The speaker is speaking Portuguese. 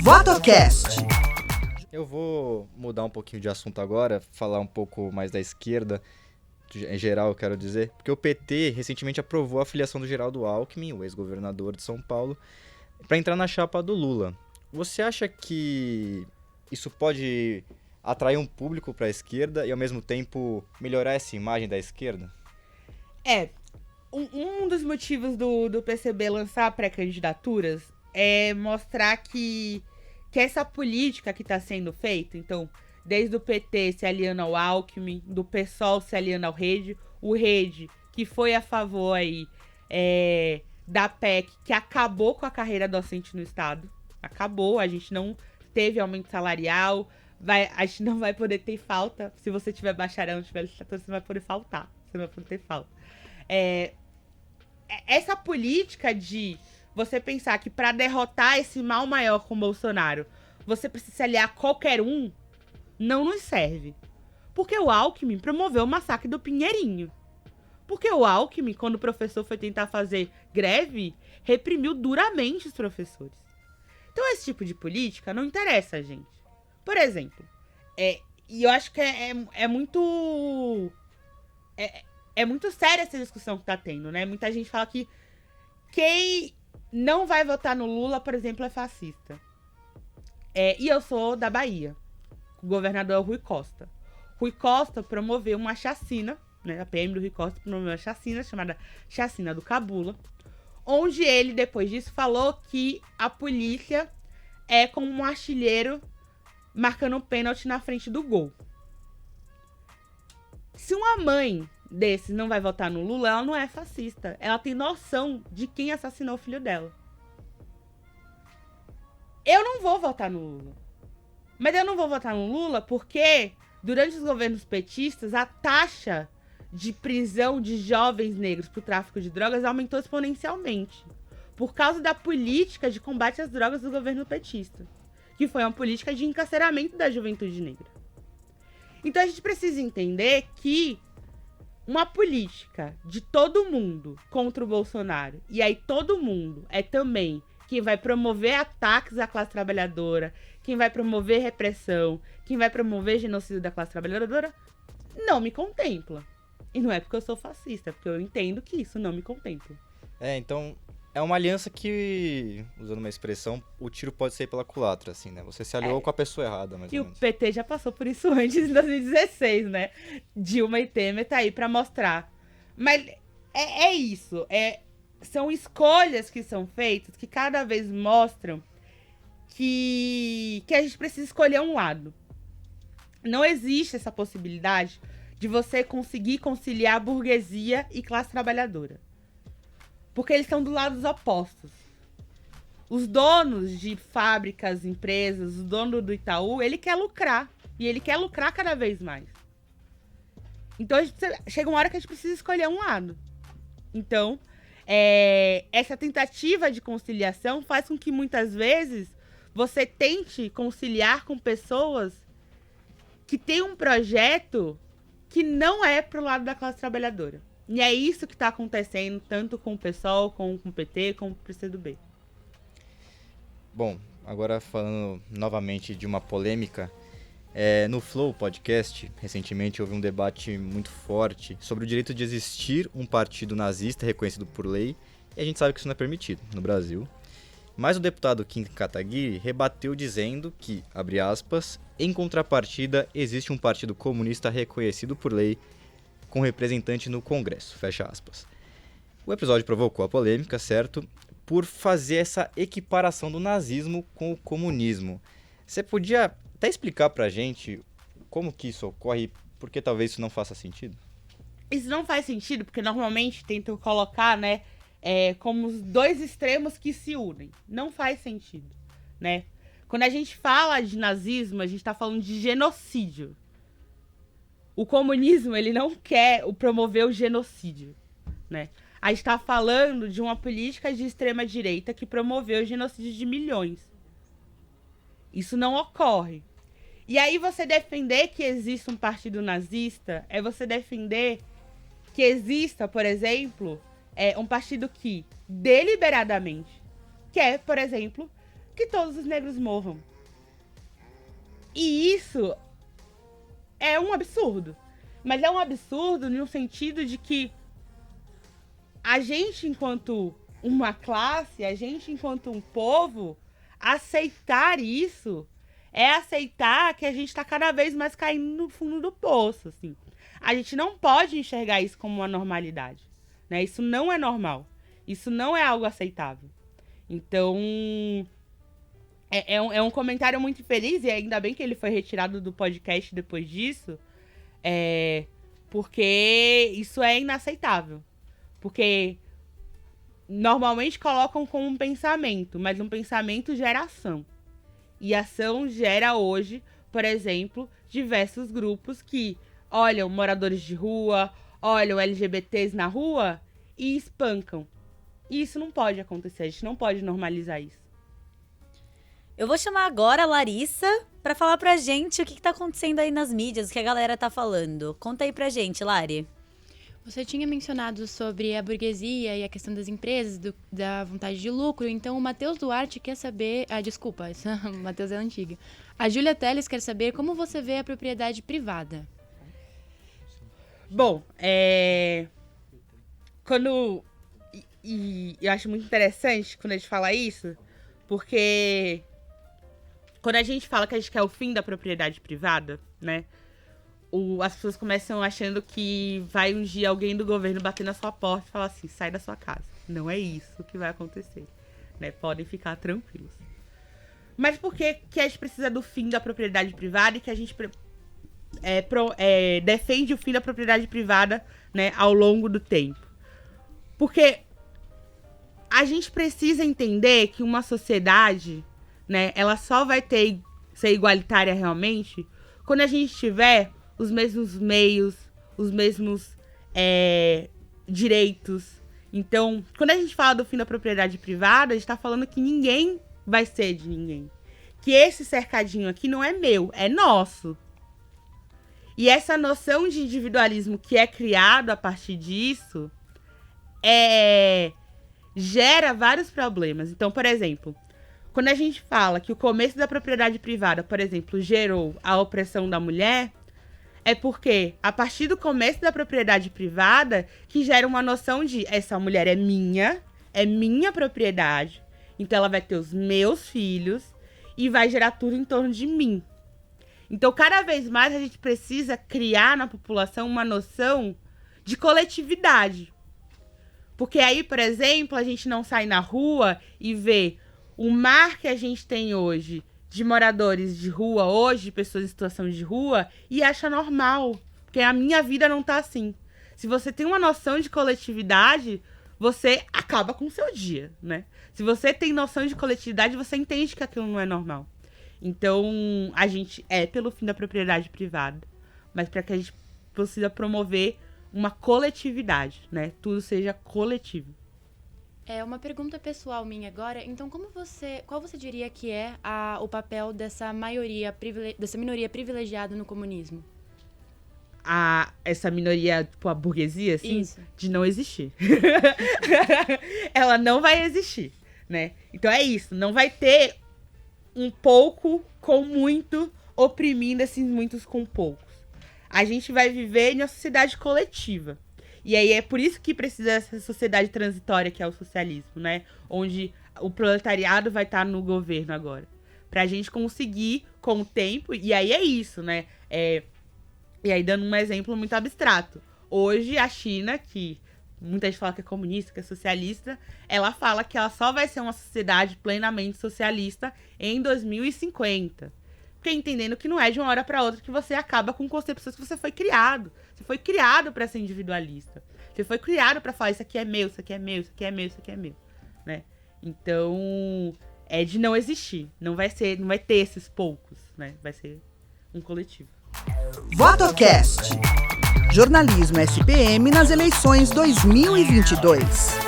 VotoCast. Eu vou mudar um pouquinho de assunto agora, falar um pouco mais da esquerda, em geral eu quero dizer, porque o PT recentemente aprovou a filiação do Geraldo Alckmin, o ex-governador de São Paulo, para entrar na chapa do Lula. Você acha que isso pode atrair um público para a esquerda e ao mesmo tempo melhorar essa imagem da esquerda? Um dos motivos do PCB lançar pré-candidaturas é mostrar que essa política que está sendo feita, então, desde o PT se aliando ao Alckmin, do PSOL se aliando ao Rede, o Rede, que foi a favor aí, da PEC, que acabou com a carreira docente no Estado. Acabou, a gente não teve aumento salarial, a gente não vai poder ter falta. Se você tiver bacharel, não tiver licenciatura, você não vai poder faltar. Você não vai poder ter falta. Essa política de você pensar que para derrotar esse mal maior com o Bolsonaro, você precisa se aliar a qualquer um, não nos serve. Porque o Alckmin promoveu o massacre do Pinheirinho. Porque o Alckmin, quando o professor foi tentar fazer greve, reprimiu duramente os professores. Então esse tipo de política não interessa a gente. Por exemplo, e eu acho que é muito... É muito séria essa discussão que tá tendo, né? Muita gente fala que quem não vai votar no Lula, por exemplo, é fascista. E eu sou da Bahia. O governador é o Rui Costa. Rui Costa promoveu uma chacina, né? A PM do Rui Costa promoveu uma chacina chamada Chacina do Cabula, onde ele, depois disso, falou que a polícia é como um artilheiro marcando um pênalti na frente do gol. Se uma mãe desses não vai votar no Lula, ela não é fascista. Ela tem noção de quem assassinou o filho dela. Eu não vou votar no Lula. Mas eu não vou votar no Lula porque, durante os governos petistas, a taxa de prisão de jovens negros por tráfico de drogas aumentou exponencialmente. Por causa da política de combate às drogas do governo petista. Que foi uma política de encarceramento da juventude negra. Então a gente precisa entender que uma política de todo mundo contra o Bolsonaro, e aí todo mundo é também quem vai promover ataques à classe trabalhadora, quem vai promover repressão, quem vai promover genocídio da classe trabalhadora, não me contempla. E não é porque eu sou fascista, é porque eu entendo que isso não me contempla. Então é uma aliança que, usando uma expressão, o tiro pode sair pela culatra, assim, né? Você se aliou com a pessoa errada, mais ou menos. E o PT já passou por isso antes, em 2016, né? Dilma e Temer tá aí pra mostrar. Mas é isso. São escolhas que são feitas que cada vez mostram que a gente precisa escolher um lado. Não existe essa possibilidade de você conseguir conciliar burguesia e classe trabalhadora. Porque eles estão do lado dos opostos. Os donos de fábricas, empresas, o dono do Itaú, ele quer lucrar. E ele quer lucrar cada vez mais. Então, chega uma hora que a gente precisa escolher um lado. Então, essa tentativa de conciliação faz com que, muitas vezes, você tente conciliar com pessoas que têm um projeto que não é pro lado da classe trabalhadora. E é isso que está acontecendo, tanto com o PSOL, com o PT, com o PCdoB. Bom, agora falando novamente de uma polêmica, no Flow Podcast, recentemente houve um debate muito forte sobre o direito de existir um partido nazista reconhecido por lei, e a gente sabe que isso não é permitido no Brasil. Mas o deputado Kim Kataguiri rebateu dizendo que, abre aspas, em contrapartida existe um partido comunista reconhecido por lei com representante no Congresso, fecha aspas. O episódio provocou a polêmica, certo? Por fazer essa equiparação do nazismo com o comunismo. Você podia até explicar pra gente como que isso ocorre e por que talvez isso não faça sentido? Isso não faz sentido, porque normalmente tentam colocar, né, como os dois extremos que se unem. Não faz sentido, né? Quando a gente fala de nazismo, a gente tá falando de genocídio. O comunismo, ele não quer promover o genocídio, né? A gente tá falando de uma política de extrema-direita que promoveu o genocídio de milhões. Isso não ocorre. E aí você defender que exista um partido nazista é você defender que exista, por exemplo, um partido que deliberadamente quer, por exemplo, que todos os negros morram. E isso é um absurdo. Mas é um absurdo no sentido de que a gente, enquanto uma classe, a gente, enquanto um povo, aceitar isso é aceitar que a gente tá cada vez mais caindo no fundo do poço, assim. A gente não pode enxergar isso como uma normalidade, né? Isso não é normal. Isso não é algo aceitável. Então, é um comentário muito infeliz, e ainda bem que ele foi retirado do podcast depois disso, porque isso é inaceitável. Porque normalmente colocam como um pensamento, mas um pensamento gera ação. E ação gera hoje, por exemplo, diversos grupos que olham moradores de rua, olham LGBTs na rua e espancam. E isso não pode acontecer, a gente não pode normalizar isso. Eu vou chamar agora a Larissa pra falar pra gente o que tá acontecendo aí nas mídias, o que a galera tá falando. Conta aí pra gente, Lari. Você tinha mencionado sobre a burguesia e a questão das empresas, da vontade de lucro, então o Matheus Duarte quer saber... desculpa, o Matheus é antiga. A Júlia Teles quer saber como você vê a propriedade privada. Bom, quando... E eu acho muito interessante quando a gente fala isso, porque quando a gente fala que a gente quer o fim da propriedade privada, né? As pessoas começam achando que vai um dia alguém do governo bater na sua porta e falar assim, sai da sua casa. Não é isso que vai acontecer, né? Podem ficar tranquilos. Mas por que a gente precisa do fim da propriedade privada e que a gente defende o fim da propriedade privada, né, ao longo do tempo? Porque a gente precisa entender que uma sociedade, né, ela só vai ser igualitária realmente quando a gente tiver os mesmos meios, os mesmos direitos. Então, quando a gente fala do fim da propriedade privada, a gente tá falando que ninguém vai ser de ninguém. Que esse cercadinho aqui não é meu, é nosso. E essa noção de individualismo que é criado a partir disso gera vários problemas. Então, por exemplo, quando a gente fala que o começo da propriedade privada, por exemplo, gerou a opressão da mulher, é porque, a partir do começo da propriedade privada, que gera uma noção de essa mulher é minha propriedade, então ela vai ter os meus filhos e vai gerar tudo em torno de mim. Então, cada vez mais a gente precisa criar na população uma noção de coletividade. Porque aí, por exemplo, a gente não sai na rua e vê o mar que a gente tem hoje de moradores de rua hoje, de pessoas em situação de rua, e acha normal. Porque a minha vida não tá assim. Se você tem uma noção de coletividade, você acaba com o seu dia, né? Se você tem noção de coletividade, você entende que aquilo não é normal. Então, a gente é pelo fim da propriedade privada, mas para que a gente consiga promover uma coletividade, né? Tudo seja coletivo. Uma pergunta pessoal minha agora. Então, qual você diria que é o papel dessa minoria privilegiada no comunismo? Essa minoria, tipo, a burguesia, assim, Isso. De não existir. Ela não vai existir, né? Então é isso, não vai ter um pouco com muito oprimindo esses muitos com poucos. A gente vai viver em uma sociedade coletiva. E aí é por isso que precisa dessa sociedade transitória que é o socialismo, né? Onde o proletariado vai estar no governo agora. Pra gente conseguir, com o tempo, e aí é isso, né? E aí dando um exemplo muito abstrato. Hoje a China, que muita gente fala que é comunista, que é socialista, ela fala que ela só vai ser uma sociedade plenamente socialista em 2050. Porque entendendo que não é de uma hora para outra que você acaba com concepções que você foi criado. Você foi criado para ser individualista. Você foi criado para falar isso aqui é meu, isso aqui é meu, isso aqui é meu, isso aqui é meu, né? Então, é de não existir. Não vai ter esses poucos, né? Vai ser um coletivo. VotoCast. Jornalismo SPM nas eleições 2022.